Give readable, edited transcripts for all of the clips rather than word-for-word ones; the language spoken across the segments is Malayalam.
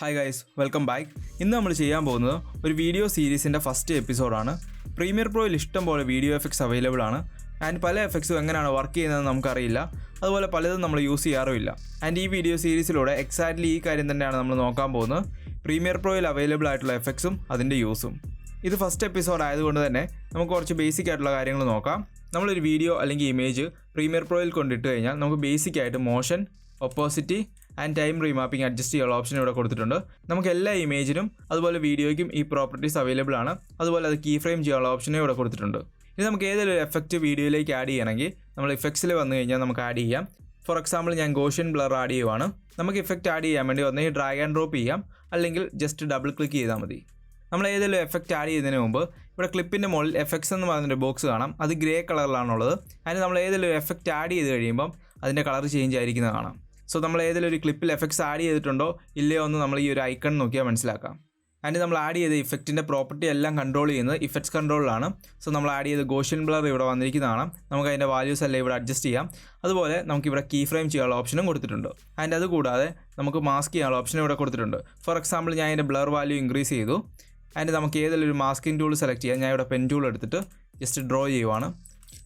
Hi guys, welcome back. ഇന്ന് നമ്മൾ ചെയ്യാൻ പോകുന്നത് ഒരു വീഡിയോ സീരീസിൻ്റെ ഫസ്റ്റ് എപ്പിസോഡാണ്. പ്രീമിയർ പ്രോയിൽ ഇഷ്ടം പോലെ വീഡിയോ എഫക്ട്സ് അവൈലബിൾ ആണ്. ആൻഡ് പല എഫക്ട്സും എങ്ങനെയാണ് വർക്ക് ചെയ്യുന്നതെന്ന് നമുക്കറിയില്ല. അതുപോലെ പലതും നമ്മൾ യൂസ് ചെയ്യാറുമില്ല. ആൻഡ് ഈ വീഡിയോ സീരീസിലൂടെ എക്സാക്ട്ലി ഈ കാര്യം തന്നെയാണ് നമ്മൾ നോക്കാൻ പോകുന്നത്. പ്രീമിയർ പ്രോയിൽ അവൈലബിൾ ആയിട്ടുള്ള എഫക്ട്സും അതിൻ്റെ യൂസും. ഇത് ഫസ്റ്റ് എപ്പിസോഡ് ആയതുകൊണ്ട് തന്നെ നമുക്ക് കുറച്ച് ബേസിക് ആയിട്ടുള്ള കാര്യങ്ങൾ നോക്കാം. നമ്മളൊരു വീഡിയോ അല്ലെങ്കിൽ ഇമേജ് പ്രീമിയർ പ്രോയിൽ കൊണ്ടിട്ട് കഴിഞ്ഞാൽ നമുക്ക് ബേസിക് ആയിട്ട് motion, opacity and time remapping adjust ചെയ്യാനുള്ള ഓപ്ഷൻ ഇവിടെ കൊടുത്തിട്ടുണ്ട്. നമുക്ക് എല്ലാ ഇമേജിനും അതുപോലെ വീഡിയോയ്ക്കും ഈ പ്രോപ്പർട്ടീസ് അവൈലബിൾ ആണ്. അതുപോലെ അത് കീ ഫ്രെയിം ചെയ്യാനുള്ള ഓപ്ഷനും ഇവിടെ കൊടുത്തിട്ടുണ്ട്. ഇനി നമുക്ക് ഏതെങ്കിലും എഫക്റ്റ് വീഡിയോയിലേക്ക് ആഡ് ചെയ്യണമെങ്കിൽ നമ്മൾ ഇഫക്ട്സിൽ വന്നു കഴിഞ്ഞാൽ നമുക്ക് ആഡ് ചെയ്യാം. ഫോർ എക്സാമ്പിൾ ഞാൻ ഗോഷ്യൻ ബ്ലർ ആഡ് ചെയ്യുവാണ്. നമുക്ക് ഇഫക്റ്റ് ആഡ് ചെയ്യാൻ വേണ്ടി ഒന്നെങ്കിൽ ഡ്രാഗ് ആൻഡ് ഡ്രോപ്പ് ചെയ്യാം, അല്ലെങ്കിൽ ജസ്റ്റ് ഡബിൾ ക്ലിക്ക് ചെയ്താൽ മതി. നമ്മൾ ഏതെങ്കിലും എഫക്റ്റ് ആഡ് ചെയ്യുന്നതിന് മുമ്പ് ഇവിടെ ക്ലിപ്പിൻ്റെ മുകളിൽ എഫക്ട്സ് എന്ന് പറഞ്ഞൊരു ബോക്സ് കാണാം. അത് ഗ്രേ കളറിലാണുള്ളത്. അതിന് നമ്മൾ ഏതെങ്കിലും എഫക്റ്റ് ആഡ് ചെയ്ത് കഴിയുമ്പം അതിൻ്റെ കളർ ചേഞ്ച് ആയിരിക്കുന്നത് കാണാം. സോ നമ്മൾ ഏതെങ്കിലും ഒരു ക്ലിപ്പിൽ എഫക്ട്സ് ആഡ് ചെയ്തിട്ടുണ്ടോ ഇല്ലയോ എന്ന് നമ്മൾ ഈ ഒരു ഐക്കൺ നോക്കിയാൽ മനസ്സിലാക്കാം. ആൻഡ് നമ്മൾ ആഡ് ചെയ്ത ഇഫക്റ്റിൻ്റെ പ്രോപ്പർട്ടി എല്ലാം കൺട്രോൾ ചെയ്യുന്നത് ഇഫക്ട്സ് കൺട്രോളിലാണ്. സോ നമ്മൾ ആഡ് ചെയ്ത ഗോഷ്യൻ ബ്ലർ ഇവിടെ വന്നിരിക്കുന്നതാണ്. നമുക്ക് അതിൻ്റെ വാല്യൂസ് എല്ലാം ഇവിടെ അഡ്ജസ്റ്റ് ചെയ്യാം. അതുപോലെ നമുക്ക് ഇവിടെ കീ ഫ്രെയിം ചെയ്യാനുള്ള ഓപ്ഷനും കൊടുത്തിട്ടുണ്ട്. ആൻഡ് അതുകൂടാതെ നമുക്ക് മാസ്ക് ചെയ്യാനുള്ള ഓപ്ഷനും ഇവിടെ കൊടുത്തിട്ടുണ്ട്. ഫോർ എക്സാമ്പിൾ ഞാൻ അതിൻ്റെ ബ്ലർ വാല്യൂ ഇൻക്രീസ് ചെയ്തു. ആൻഡ് നമുക്ക് ഏതെങ്കിലും ഒരു മാസ്കിംഗ് ടൂൾ സെലക്ട് ചെയ്യാം. ഞാൻ ഇവിടെ പെൻ ടൂൾ എടുത്തിട്ട് ജസ്റ്റ് ഡ്രോ ചെയ്യുവാണ്.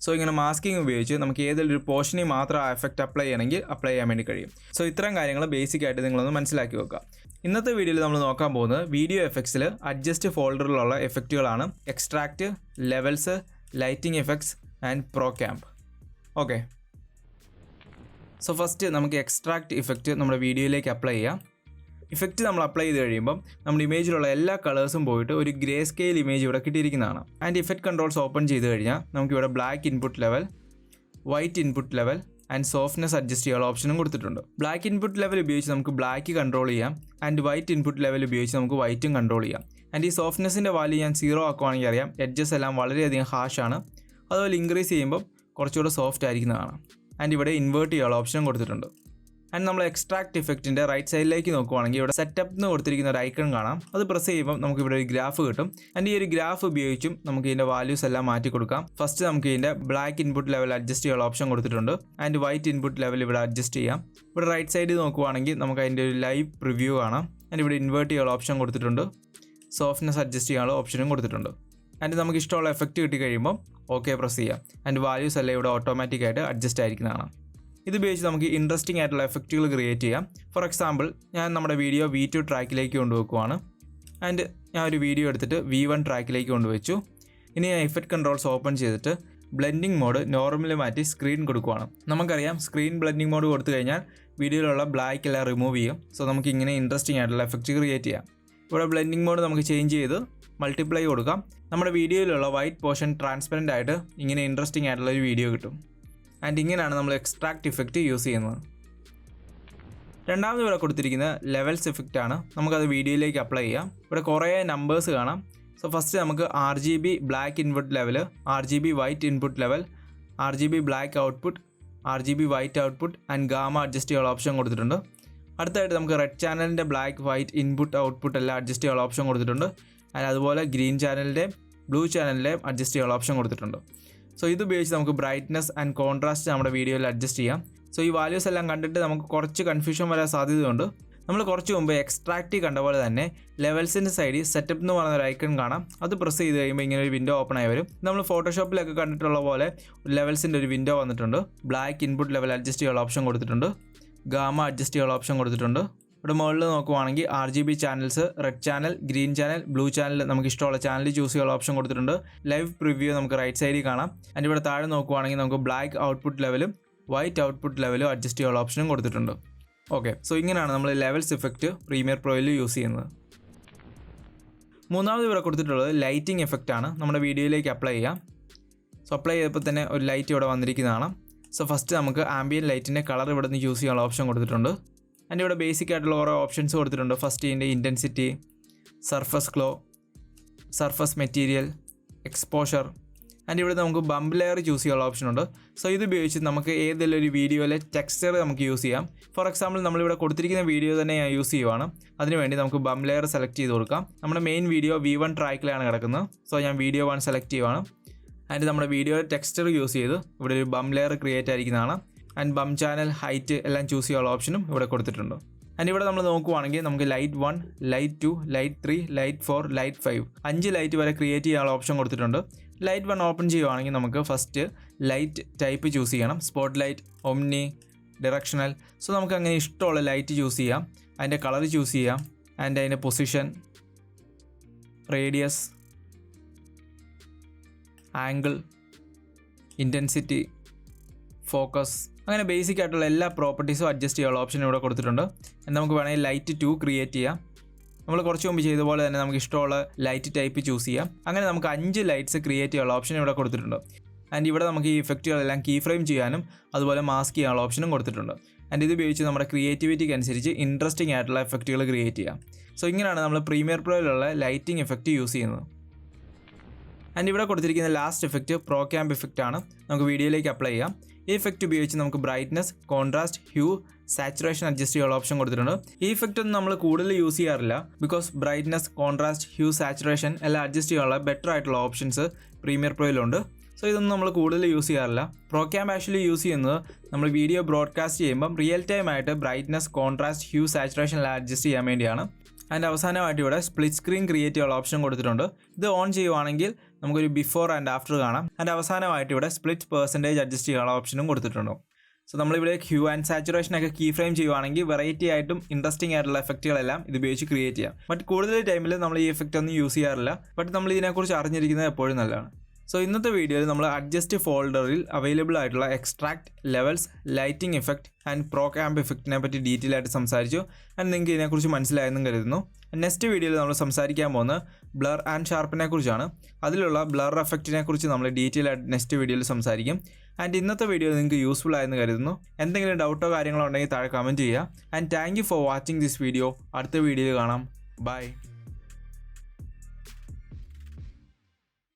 സോ ഇങ്ങനെ മാസ്കിംഗ് ഉപയോഗിച്ച് നമുക്ക് ഏതെങ്കിലും ഒരു പോർഷനിൽ മാത്രം ആ എഫക്റ്റ് അപ്ലൈ ചെയ്യണമെങ്കിൽ അപ്ലൈ ചെയ്യാൻ വേണ്ടി കഴിയും. സോ ഇത്തരം കാര്യങ്ങൾ ബേസിക് ആയിട്ട് നിങ്ങളൊന്ന് മനസ്സിലാക്കി വെക്കുക. ഇന്നത്തെ വീഡിയോയിൽ നമ്മൾ നോക്കാൻ പോകുന്നത് വീഡിയോ എഫക്ട്സിൽ അഡ്ജസ്റ്റ് ഫോൾഡറിലുള്ള എഫക്റ്റുകളാണ്. Extract, levels, lighting effects and procAMP. Okay, so first നമുക്ക് എക്സ്ട്രാക്റ്റ് ഇഫക്റ്റ് നമ്മുടെ വീഡിയോയിലേക്ക് അപ്ലൈ ചെയ്യാം. ഇഫക്റ്റ് നമ്മൾ അപ്ലൈ ചെയ്ത് കഴിയുമ്പം നമ്മുടെ ഇമേജിലുള്ള എല്ലാ കളേഴ്സും പോയിട്ട് ഒരു ഗ്രേ സ്കെയിൽ ഇമേജ് ഇവിടെ കിട്ടിയിരിക്കുന്നതാണ്. ആൻഡ് ഇഫക്റ്റ് കൺട്രോൾസ് ഓപ്പൺ ചെയ്ത് കഴിഞ്ഞാൽ നമുക്കിവിടെ black input level, white input level and softness adjust ചെയ്യാനുള്ള ഓപ്ഷനും കൊടുത്തിട്ടുണ്ട്. ബ്ലാക്ക് ഇൻപുട്ട് ലെവൽ ഉപയോഗിച്ച് നമുക്ക് ബ്ലാക്ക് കൺട്രോൾ ചെയ്യാം. ആൻഡ് വൈറ്റ് ഇൻപുട്ട് ലെവൽ ഉപയോഗിച്ച് നമുക്ക് വൈറ്റും കൺട്രോൾ ചെയ്യാം. ആൻഡ് ഈ സോഫ്റ്റ്നെസ്സിൻ്റെ വാല്യൂ ഞാൻ 0 ആക്കുവാണെങ്കിൽ അറിയാം എഡ്ജസ് എല്ലാം വളരെയധികം ഹാഷാണ്. അതുപോലെ ഇൻക്രീസ് ചെയ്യുമ്പോൾ കുറച്ചുകൂടെ സോഫ്റ്റ് ആയിരിക്കുന്നതാണ്. ആൻഡ് ഇവിടെ ഇൻവേർട്ട് ചെയ്യാനുള്ള ഓപ്ഷനും കൊടുത്തിട്ടുണ്ട്. ആൻഡ് നമ്മൾ എക്സ്ട്രാക്റ്റ് ഇഫക്റ്റിൻ്റെ റൈറ്റ് സൈഡിലേക്ക് നോക്കുവാണെങ്കിൽ ഇവിടെ സെറ്റപ്പ് എന്ന് കൊടുത്തിരിക്കുന്ന ഒരു ഐക്കൺ കാണാം. അത് പ്രസ് ചെയ്യുമ്പോൾ നമുക്ക് ഇവിടെ ഒരു ഗ്രാഫ് കിട്ടും. ആൻഡ് ഈ ഒരു ഗ്രാഫ് ഉപയോഗിച്ചും നമുക്ക് ഇതിൻ്റെ വാല്യൂസ് എല്ലാം മാറ്റി കൊടുക്കാം. ഫസ്റ്റ് നമുക്ക് ഇതിൻ്റെ ബ്ലാക്ക് ഇൻപുട്ട് ലെവൽ അഡ്ജസ്റ്റ് ചെയ്യാനുള്ള ഓപ്ഷൻ കൊടുത്തിട്ടുണ്ട്. ആൻഡ് വൈറ്റ് ഇൻപുട്ട് ലെവൽ ഇവിടെ അഡ്ജസ്റ്റ് ചെയ്യാം. ഇവിടെ റൈറ്റ് സൈഡിൽ നോക്കുവാണെങ്കിൽ നമുക്ക് അതിൻ്റെ ഒരു ലൈവ് പ്രിവ്യൂ കാണാം. ആൻഡ് ഇവിടെ ഇൻവേർട്ട് ചെയ്യാനുള്ള ഓപ്ഷൻ കൊടുത്തിട്ടുണ്ട്. സോഫ്റ്റ്നെസ് അഡ്ജസ്റ്റ് ചെയ്യാനുള്ള ഓപ്ഷനും കൊടുത്തിട്ടുണ്ട്. ആൻഡ് നമുക്ക് ഇഷ്ടമുള്ള എഫക്റ്റ് കിട്ടി കഴിയുമ്പോൾ ഓക്കെ പ്രസ് ചെയ്യാം. ആൻഡ് വാല്യൂസ് എല്ലാം ഇവിടെ ഓട്ടോമാറ്റിക്കായിട്ട് അഡ്ജസ്റ്റ് ആയിരിക്കുന്നതാണ്. ഇത് ഉപയോഗിച്ച് നമുക്ക് ഇൻട്രസ്റ്റിംഗ് ആയിട്ടുള്ള എഫക്റ്റുകൾ ക്രിയേറ്റ് ചെയ്യാം. ഫോർ എക്സാമ്പിൾ ഞാൻ നമ്മുടെ വീഡിയോ V2 ട്രാക്കിലേക്ക് കൊണ്ടുവെക്കുവാണ്. ആൻഡ് ഞാൻ ഒരു വീഡിയോ എടുത്തിട്ട് V1 ട്രാക്കിലേക്ക് കൊണ്ടുവച്ചു. ഇനി ഞാൻ ഇഫക്റ്റ് കൺട്രോൾസ് ഓപ്പൺ ചെയ്തിട്ട് ബ്ലെൻഡിങ് മോഡ് നോർമൽ മാറ്റി സ്ക്രീൻ കൊടുക്കുവാണ്. നമുക്കറിയാം സ്ക്രീൻ ബ്ലെൻഡിങ് മോഡ് കൊടുത്തു കഴിഞ്ഞാൽ വീഡിയോയിലുള്ള ബ്ലാക്ക് എല്ലാം റിമൂവ് ചെയ്യും. സോ നമുക്ക് ഇങ്ങനെ ഇൻട്രസ്റ്റിംഗ് ആയിട്ടുള്ള എഫക്റ്റ് ക്രിയേറ്റ് ചെയ്യാം. ഇവിടെ ബ്ലെൻഡിങ് മോഡ് നമുക്ക് ചേഞ്ച് ചെയ്ത് മൾട്ടിപ്ലൈ കൊടുക്കാം. നമ്മുടെ വീഡിയോയിലുള്ള വൈറ്റ് പോർഷൻ ട്രാൻസ്പെറൻ്റ് ആയിട്ട് ഇങ്ങനെ ഇൻട്രസ്റ്റിംഗ് ആയിട്ടുള്ള ഒരു വീഡിയോ കിട്ടും. ആൻഡ് ഇങ്ങനെയാണ് നമ്മൾ എക്സ്ട്രാക്റ്റ് ഇഫക്റ്റ് യൂസ് ചെയ്യുന്നത്. രണ്ടാമത് ഇവിടെ കൊടുത്തിരിക്കുന്ന ലെവൽസ് ഇഫക്റ്റ് ആണ്. നമുക്കത് വീഡിയോയിലേക്ക് അപ്ലൈ ചെയ്യാം. ഇവിടെ കുറേ നമ്പേഴ്സ് കാണാം. സോ ഫസ്റ്റ് നമുക്ക് RGB black input level, RGB white input level, RGB black output, RGB white output and gamma adjust ചെയ്യാനുള്ള ഓപ്ഷൻ കൊടുത്തിട്ടുണ്ട്. അടുത്തായിട്ട് നമുക്ക് റെഡ് ചാനലിൻ്റെ ബ്ലാക്ക് വൈറ്റ് ഇൻപുട്ട് ഔട്ട്പുട്ട് എല്ലാം അഡ്ജസ്റ്റ് ചെയ്യാനുള്ള ഓപ്ഷൻ കൊടുത്തിട്ടുണ്ട്. ആൻഡ് അതുപോലെ ഗ്രീൻ ചാനലിൻ്റെയും ബ്ലൂ ചാനലിൻ്റെയും അഡ്ജസ്റ്റ് ചെയ്യാനുള്ള ഓപ്ഷൻ കൊടുത്തിട്ടുണ്ട്. സോ ഇത് ഉപയോഗിച്ച് നമുക്ക് ബ്രൈറ്റ്നസ് ആൻഡ് കോൺട്രാസ്റ്റ് നമ്മുടെ വീഡിയോയിൽ അഡ്ജസ്റ്റ് ചെയ്യാം. സോ ഈ വാല്യൂസ് എല്ലാം കണ്ടിട്ട് നമുക്ക് കുറച്ച് കൺഫ്യൂഷൻ വരാൻ സാധ്യതയുണ്ട്. നമ്മൾ കുറച്ച് മുമ്പ് എക്സ്ട്രാക്റ്റ് കണ്ട പോലെ തന്നെ ലെവൽസിൻ്റെ സൈഡിൽ സെറ്റപ്പ് എന്ന് പറയുന്ന ഒരു ഐക്കൺ കാണാം. അത് പ്രസ് ചെയ്ത് കഴിയുമ്പോൾ ഇങ്ങനെ ഒരു വിൻഡോ ഓപ്പൺ ആയി വരും. നമ്മൾ ഫോട്ടോഷോപ്പിലൊക്കെ കണ്ടിട്ടുള്ള പോലെ ലെവൽസിൻ്റെ ഒരു വിൻഡോ വന്നിട്ടുണ്ട്. ബ്ലാക്ക് ഇൻപുട്ട് ലെവൽ അഡ്ജസ്റ്റ് ചെയ്യാനുള്ള ഓപ്ഷൻ കൊടുത്തിട്ടുണ്ട്. ഗാമ അഡ്ജസ്റ്റ് ചെയ്യാനുള്ള ഓപ്ഷൻ കൊടുത്തിട്ടുണ്ട്. ഇവിടെ മുകളിൽ നോക്കുവാണെങ്കിൽ RGB channels, red channel, green channel, blue channel നമുക്ക് ഇഷ്ടമുള്ള ചാനൽ ചൂസ് ചെയ്യാനുള്ള ഓപ്ഷൻ കൊടുത്തിട്ടുണ്ട്. ലൈവ് പ്രിവ്യൂ നമുക്ക് റൈറ്റ് സൈഡിൽ കാണാം. ആൻഡ് ഇവിടെ താഴെ നോക്കുവാണെങ്കിൽ നമുക്ക് ബ്ലാക്ക് ഔട്ട്പുട്ട് ലെവലും വൈറ്റ് ഔട്ട്പുട്ട് ലെവലും അഡ്ജസ്റ്റ് ചെയ്യാനുള്ള ഓപ്ഷനും കൊടുത്തിട്ടുണ്ട്. ഓക്കെ, സോ ഇങ്ങനെയാണ് നമ്മൾ ലെവൽസ് ഇഫക്റ്റ് പ്രീമിയർ പ്രോയിൽ യൂസ് ചെയ്യുന്നത്. മൂന്നാമത് ഇവിടെ കൊടുത്തിട്ടുള്ളത് ലൈറ്റിംഗ് എഫക്റ്റ് ആണ്. നമ്മുടെ വീഡിയോയിലേക്ക് അപ്ലൈ ചെയ്യാം. സോ അപ്ലൈ ചെയ്തപ്പോൾ തന്നെ ഒരു ലൈറ്റ് ഇവിടെ വന്നിരിക്കുന്നതാണ്. സോ ഫസ്റ്റ് നമുക്ക് ആംബിയൻ ലൈറ്റിൻ്റെ കളർ ഇവിടെ നിന്ന് യൂസ് ചെയ്യാനുള്ള ഓപ്ഷൻ കൊടുത്തിട്ടുണ്ട്. ആൻഡ് ഇവിടെ ബേസിക് ആയിട്ടുള്ള ഓരോ ഓപ്ഷൻസ് കൊടുത്തിട്ടുണ്ട്. ഫസ്റ്റ് ഇതിൻ്റെ intensity, surface glow, surface material, exposure. And ഇവിടെ നമുക്ക് ബംപ് ലെയർ ചൂസ് ചെയ്യാനുള്ള ഓപ്ഷൻ ഉണ്ട്. സോ ഇത് ഉപയോഗിച്ച് നമുക്ക് ഏതെങ്കിലും ഒരു വീഡിയോയിലെ ടെക്സ്ചർ നമുക്ക് യൂസ് ചെയ്യാം. ഫോർ എക്സാമ്പിൾ നമ്മളിവിടെ കൊടുത്തിരിക്കുന്ന വീഡിയോ തന്നെ ഞാൻ യൂസ് ചെയ്യുവാണ്. അതിനുവേണ്ടി നമുക്ക് ബംപ് ലെയർ സെലക്ട് ചെയ്ത് കൊടുക്കാം. നമ്മുടെ മെയിൻ വീഡിയോ V1 ട്രാക്കിലാണ് കിടക്കുന്നത്. സോ ഞാൻ വീഡിയോ 1 സെലക്ട് ചെയ്യുവാണ്. ആൻഡ് നമ്മുടെ വീഡിയോയിലെ ടെക്സ്ചർ യൂസ് ചെയ്ത് ഇവിടെ ഒരു ബംപ് ലെയർ ക്രിയേറ്റ് ആയിരിക്കുന്നതാണ്. ആൻഡ് ബം ചാനൽ, ഹൈറ്റ് എല്ലാം ചൂസ് ചെയ്യാനുള്ള ഓപ്ഷനും ഇവിടെ കൊടുത്തിട്ടുണ്ട്. ആൻഡ് ഇവിടെ നമ്മൾ നോക്കുവാണെങ്കിൽ നമുക്ക് light 1, light 2, light 3, light 4, light 5 5 light വരെ ക്രിയേറ്റ് ചെയ്യാനുള്ള ഓപ്ഷൻ കൊടുത്തിട്ടുണ്ട്. ലൈറ്റ് 1 ഓപ്പൺ ചെയ്യുവാണെങ്കിൽ നമുക്ക് ഫസ്റ്റ് ലൈറ്റ് ടൈപ്പ് ചൂസ് ചെയ്യണം. Spotlight, omni, directional. So നമുക്ക് അങ്ങനെ ഇഷ്ടമുള്ള ലൈറ്റ് ചൂസ് ചെയ്യാം. അതിൻ്റെ കളർ ചൂസ് ചെയ്യാം. ആൻഡ് അതിൻ്റെ position, radius, angle, intensity, focus, അങ്ങനെ ബേസിക് ആയിട്ടുള്ള എല്ലാ പ്രോപ്പർട്ടീസും അഡ്ജസ്റ്റ് ചെയ്യാനുള്ള ഓപ്ഷൻ ഇവിടെ കൊടുത്തിട്ടുണ്ട്. നമുക്ക് വേണമെങ്കിൽ ലൈറ്റ് 2 ക്രിയേറ്റ് ചെയ്യാം. നമ്മൾ കുറച്ച് മുമ്പ് ചെയ്ത പോലെ തന്നെ നമുക്ക് ഇഷ്ടമുള്ള ലൈറ്റ് ടൈപ്പ് ചൂസ് ചെയ്യാം. അങ്ങനെ നമുക്ക് 5 ലൈറ്റ്സ് ക്രിയേറ്റ് ചെയ്യാനുള്ള ഓപ്ഷൻ ഇവിടെ കൊടുത്തിട്ടുണ്ട്. ആൻഡ് ഇവിടെ നമുക്ക് ഈ ഇഫക്റ്റുകളെല്ലാം കീ ഫ്രെയിം ചെയ്യാനും അതുപോലെ മാസ്ക് ചെയ്യാനുള്ള ഓപ്ഷനും കൊടുത്തിട്ടുണ്ട്. ആൻഡ് ഇത് ഉപയോഗിച്ച് നമ്മുടെ ക്രിയേറ്റിവിറ്റിക്ക് അനുസരിച്ച് ഇൻട്രസ്റ്റിംഗ് ആയിട്ടുള്ള എഫക്റ്റുകൾ ക്രിയേറ്റ് ചെയ്യാം. സോ ഇങ്ങനെയാണ് നമ്മൾ പ്രീമിയർ പ്രോയിലുള്ള ലൈറ്റിംഗ് എഫക്റ്റ് യൂസ് ചെയ്യുന്നത്. ആൻഡ് ഇവിടെ കൊടുത്തിരിക്കുന്ന ലാസ്റ്റ് എഫക്റ്റ് procAMP എഫക്റ്റ് ആണ്. നമുക്ക് വീഡിയോയിലേക്ക് അപ്ലൈ ചെയ്യാം. ഈ എഫക്റ്റ് ഉപയോഗിച്ച് നമുക്ക് brightness, contrast, hue, saturation adjust ചെയ്യാനുള്ള ഓപ്ഷൻ കൊടുത്തിട്ടുണ്ട്. ഈ എഫക്റ്റ് ഒന്നും നമ്മൾ കൂടുതൽ യൂസ് ചെയ്യാറില്ല. Because brightness, contrast, hue, saturation എല്ലാം അഡ്ജസ്റ്റ് ചെയ്യാനുള്ള ബെറ്റർ ആയിട്ടുള്ള ഓപ്ഷൻസ് പ്രീമിയർ പ്രോയിലുണ്ട്. സോ ഇതൊന്നും നമ്മൾ കൂടുതൽ യൂസ് ചെയ്യാറില്ല. procAMP ആക്ച്വലി യൂസ് ചെയ്യുന്നത് നമ്മൾ വീഡിയോ ബ്രോഡ്കാസ്റ്റ് ചെയ്യുമ്പം റിയൽ ടൈം ആയിട്ട് ബ്രൈറ്റ്നസ്, കോൺട്രാസ്റ്റ്, ഹ്യൂ, സാച്ചുറേഷൻ എല്ലാം അഡ്ജസ്റ്റ് ചെയ്യാൻ വേണ്ടിയാണ്. ആൻഡ് അവസാനമായിട്ട് ഇവിടെ സ്പ്ലിറ്റ് സ്ക്രീൻ ക്രിയേറ്റ് ചെയ്യാനുള്ള ഓപ്ഷൻ കൊടുത്തിട്ടുണ്ട്. ഇത് ഓൺ ചെയ്യുവാണെങ്കിൽ നമുക്കൊരു ബിഫോർ ആൻഡ് ആഫ്റ്റർ കാണാം. ആൻഡ് അവസാനമായിട്ട് ഇവിടെ സ്പ്ലിറ്റ് പെർസെൻറ്റേജ് അഡ്ജസ്റ്റ് ചെയ്യാനുള്ള ഓപ്ഷനും കൊടുത്തിട്ടുണ്ട്. സോ നമ്മളിവിടെ ഹ്യൂ ആൻഡ് സാച്ചുറേഷനൊക്കെ കീ ഫ്രെയിം ചെയ്യുവാണെങ്കിൽ വെറൈറ്റി ആയിട്ടും ഇൻട്രസ്റ്റിംഗ് ആയിട്ടുള്ള എഫക്റ്റുകളെല്ലാം ഇത് ഉപയോഗിച്ച് ക്രിയേറ്റ് ചെയ്യാം. ബട്ട് കൂടുതൽ ടൈമിൽ നമ്മൾ ഈ എഫക്റ്റ് ഒന്നും യൂസ് ചെയ്യാറില്ല. ബട്ട് നമ്മൾ ഇതിനെക്കുറിച്ച് അറിഞ്ഞിരിക്കുന്നത് എപ്പോഴും നല്ലതാണ്. സോ ഇന്നത്തെ വീഡിയോയിൽ നമ്മൾ അഡ്ജസ്റ്റ് ഫോൾഡറിൽ അവൈലബിൾ ആയിട്ടുള്ള extract, levels, lighting effect and procAMP എഫക്റ്റിനെ പറ്റി ഡീറ്റെയിൽ ആയിട്ട് സംസാരിച്ചു. ആൻഡ് നിങ്ങൾക്ക് ഇതിനെക്കുറിച്ച് മനസ്സിലായെന്നും കരുതുന്നു. നെക്സ്റ്റ് വീഡിയോയിൽ നമ്മൾ സംസാരിക്കാൻ പോകുന്നത് ബ്ലർ ആൻഡ് ഷാർപ്പിനെ കുറിച്ചാണ്. അതിലുള്ള ബ്ലർ എഫക്റ്റിനെ കുറിച്ച് നമ്മൾ ഡീറ്റെയിൽ ആയിട്ട് നെക്സ്റ്റ് വീഡിയോയിൽ സംസാരിക്കും. ആൻഡ് ഇന്നത്തെ വീഡിയോ നിങ്ങൾക്ക് യൂസ്ഫുൾ ആയെന്ന് കരുതുന്നു. എന്തെങ്കിലും ഡൗട്ടോ കാര്യങ്ങളോ ഉണ്ടെങ്കിൽ താഴെ കമൻറ്റ് ചെയ്യുക. And thank you for watching this video. അടുത്ത വീഡിയോയിൽ കാണാം. ബൈ.